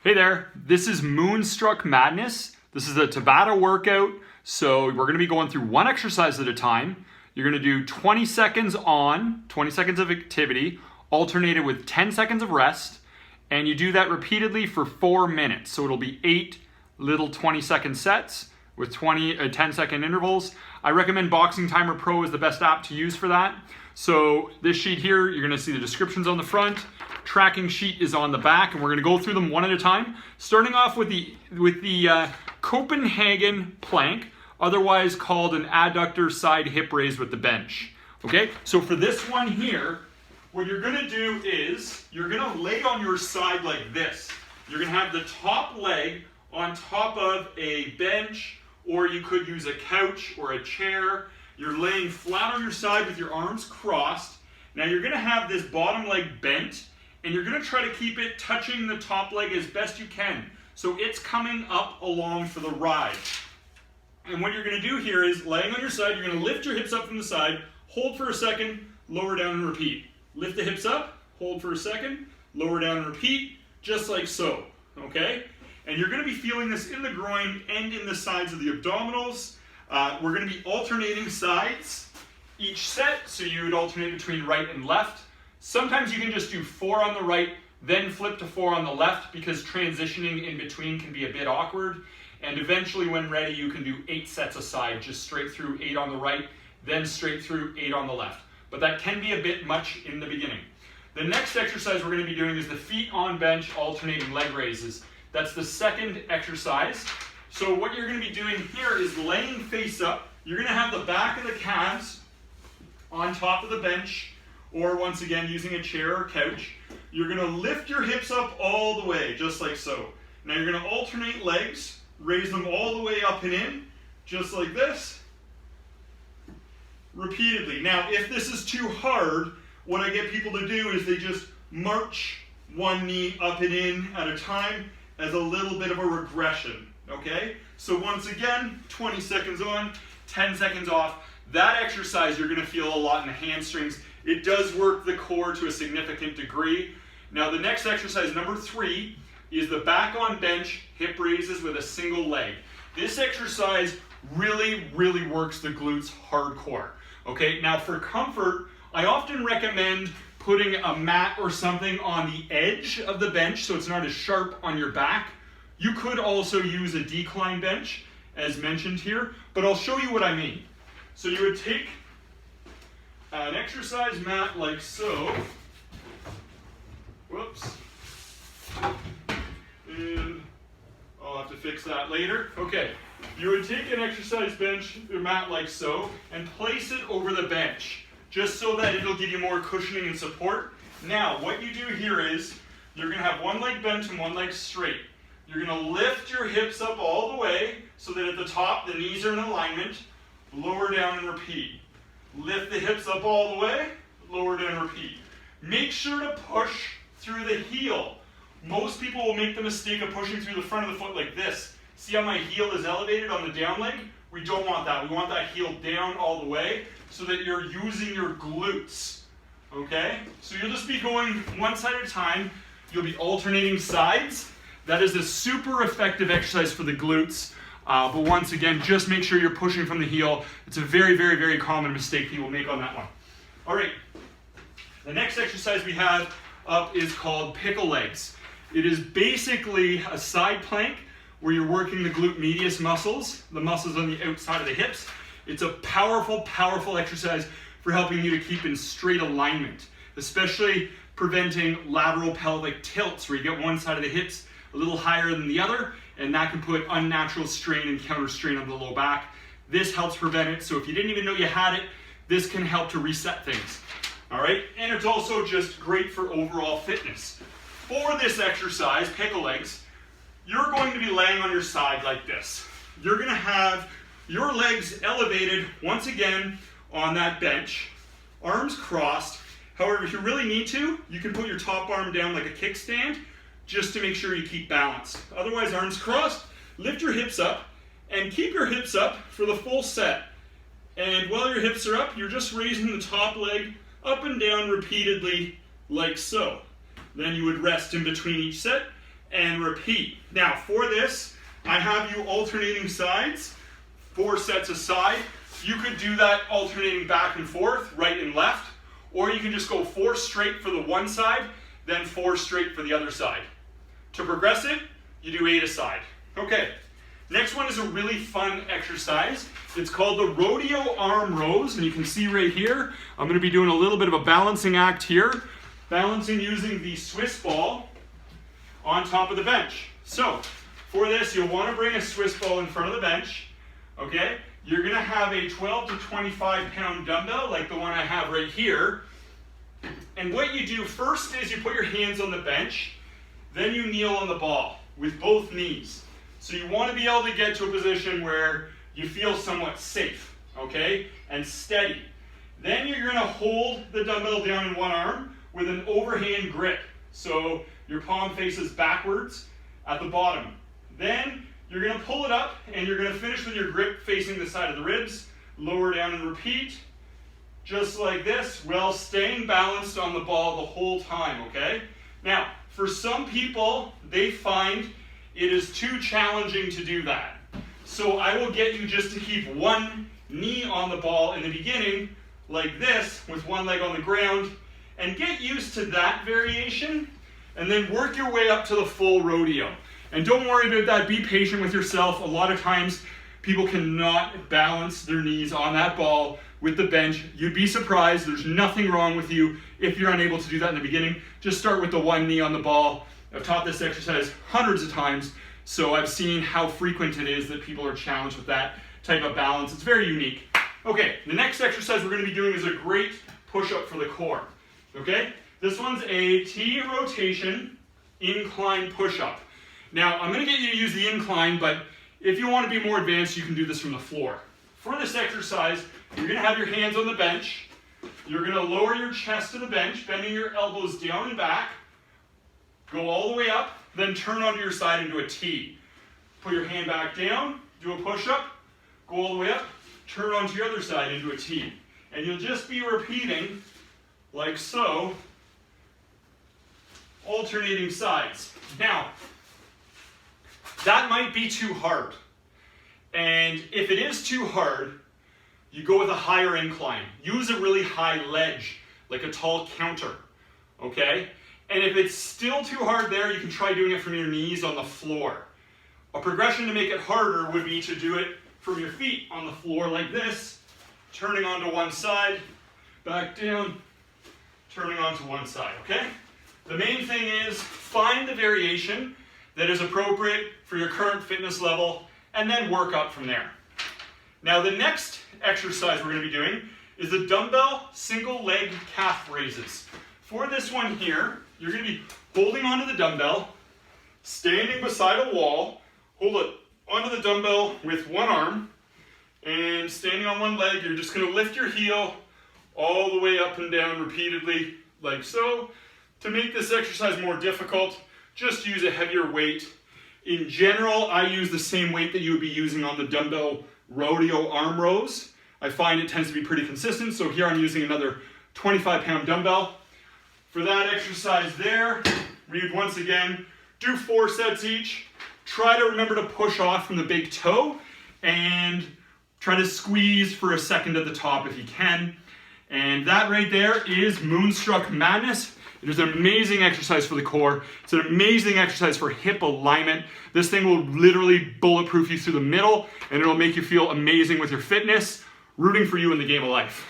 Hey there, this is Moonstruck Madness. This is a Tabata workout, so we're going to be going through one exercise at a time. You're going to do 20 seconds on, 20 seconds of activity, alternated with 10 seconds of rest, and you do that repeatedly for 4 minutes. So it'll be 8 little 20-second sets with 10-second intervals. I recommend Boxing Timer Pro is the best app to use for that. So this sheet here, you're going to see the descriptions on the front. Tracking sheet is on the back, and we're going to go through them one at a time, starting off with the Copenhagen plank, otherwise called an adductor side hip raise with the bench. Okay, so for this one here, what you're going to do is you're going to lay on your side like this. You're going to have the top leg on top of a bench, or you could use a couch or a chair. You're laying flat on your side with your arms crossed. Now you're going to have this bottom leg bent, and you're going to try to keep it touching the top leg as best you can. So it's coming up along for the ride. And what you're going to do here is, laying on your side, you're going to lift your hips up from the side, hold for a second, lower down and repeat. Lift the hips up, hold for a second, lower down and repeat, just like so, okay? And you're going to be feeling this in the groin and in the sides of the abdominals. We're going to be alternating sides each set, so you would alternate between right and left. Sometimes you can just do 4 on the right, then flip to 4 on the left, because transitioning in between can be a bit awkward. And eventually, when ready, you can do 8 sets aside, just straight through 8 on the right, then straight through 8 on the left. But that can be a bit much in the beginning. The next exercise we're going to be doing is the feet on bench alternating leg raises. That's the second exercise. So what you're going to be doing here is laying face up. You're going to have the back of the calves on top of the bench, or once again using a chair or couch. You're going to lift your hips up all the way, just like so. Now you're going to alternate legs, raise them all the way up and in, just like this, repeatedly. Now if this is too hard, what I get people to do is they just march one knee up and in at a time as a little bit of a regression, okay? So once again, 20 seconds on, 10 seconds off. That exercise you're going to feel a lot in the hamstrings. It does work the core to a significant degree. Now the next exercise, number 3, is the back on bench hip raises with a single leg. This exercise really works the glutes hardcore. Okay, now for comfort, I often recommend putting a mat or something on the edge of the bench so it's not as sharp on your back. You could also use a decline bench, as mentioned here, but I'll show you what I mean. So you would take an exercise mat like so. Whoops. And I'll have to fix that later. Okay. You would take an exercise bench, your mat like so, and place it over the bench, just so that it'll give you more cushioning and support. Now, what you do here is, you're going to have one leg bent and one leg straight. You're going to lift your hips up all the way, so that at the top, the knees are in alignment. Lower down and repeat. Lift the hips up all the way, lower down and repeat. Make sure to push through the heel. Most people will make the mistake of pushing through the front of the foot like this. See how my heel is elevated on the down leg? We don't want that. We want that heel down all the way so that you're using your glutes. Okay? So you'll just be going one side at a time. You'll be alternating sides. That is a super effective exercise for the glutes. But once again, just make sure you're pushing from the heel. It's a very common mistake people make on that one. All right. The next exercise we have up is called pickle legs. It is basically a side plank where you're working the glute medius muscles, the muscles on the outside of the hips. It's a powerful exercise for helping you to keep in straight alignment, especially preventing lateral pelvic tilts where you get one side of the hips a little higher than the other, and that can put unnatural strain and counter strain on the low back. This helps prevent it, so if you didn't even know you had it, this can help to reset things. All right, and it's also just great for overall fitness. For this exercise, pickle legs, you're going to be laying on your side like this. You're going to have your legs elevated once again on that bench, arms crossed. However, if you really need to, you can put your top arm down like a kickstand just to make sure you keep balance. Otherwise, arms crossed, lift your hips up, and keep your hips up for the full set. And while your hips are up, you're just raising the top leg up and down repeatedly like so. Then you would rest in between each set, and repeat. Now for this, I have you alternating sides, 4 sets aside. You could do that alternating back and forth, right and left, or you can just go 4 straight for the one side, then 4 straight for the other side. To progress it, you do 8 aside. Okay, next one is a really fun exercise. It's called the rodeo arm rows, and you can see right here, I'm going to be doing a little bit of a balancing act here, balancing using the Swiss ball on top of the bench. So, for this, you'll want to bring a Swiss ball in front of the bench, okay? You're going to have a 12 to 25 pound dumbbell like the one I have right here. And what you do first is you put your hands on the bench, then you kneel on the ball with both knees. So you want to be able to get to a position where you feel somewhat safe, okay, and steady. Then you're going to hold the dumbbell down in one arm with an overhand grip. So your palm faces backwards at the bottom. Then you're going to pull it up and you're going to finish with your grip facing the side of the ribs. Lower down and repeat. Just like this, while staying balanced on the ball the whole time, okay? Now, for some people, they find it is too challenging to do that. So I will get you just to keep one knee on the ball in the beginning, like this, with one leg on the ground, and get used to that variation, and then work your way up to the full rodeo. And don't worry about that, be patient with yourself. A lot of times, people cannot balance their knees on that ball with the bench. You'd be surprised, there's nothing wrong with you if you're unable to do that in the beginning. Just start with the one knee on the ball. I've taught this exercise hundreds of times, so I've seen how frequent it is that people are challenged with that type of balance. It's very unique. Okay, the next exercise we're going to be doing is a great push-up for the core. Okay, this one's a T rotation incline push-up. Now, I'm going to get you to use the incline, but if you want to be more advanced, you can do this from the floor. For this exercise, you're going to have your hands on the bench. You're going to lower your chest to the bench, bending your elbows down and back. Go all the way up, then turn onto your side into a T. Put your hand back down, do a push-up, go all the way up, turn onto your other side into a T. And you'll just be repeating, like so, alternating sides. Now, that might be too hard. And if it is too hard, you go with a higher incline. Use a really high ledge, like a tall counter, okay? And if it's still too hard there, you can try doing it from your knees on the floor. A progression to make it harder would be to do it from your feet on the floor like this, turning onto one side, back down, turning onto one side, okay? The main thing is find the variation that is appropriate for your current fitness level and then work up from there. Now the next exercise we're going to be doing is the dumbbell single leg calf raises. For this one here, you're going to be holding onto the dumbbell, standing beside a wall, hold it onto the dumbbell with one arm, and standing on one leg, you're just going to lift your heel all the way up and down repeatedly, like so. To make this exercise more difficult, just use a heavier weight. In general, I use the same weight that you would be using on the dumbbell rodeo arm rows. I find it tends to be pretty consistent, so here I'm using another 25-pound dumbbell. For that exercise there, read once again, do 4 sets each. Try to remember to push off from the big toe and try to squeeze for a second at the top if you can. And that right there is Moonstruck Madness. It is an amazing exercise for the core. It's an amazing exercise for hip alignment. This thing will literally bulletproof you through the middle, and it'll make you feel amazing with your fitness. Rooting for you in the game of life.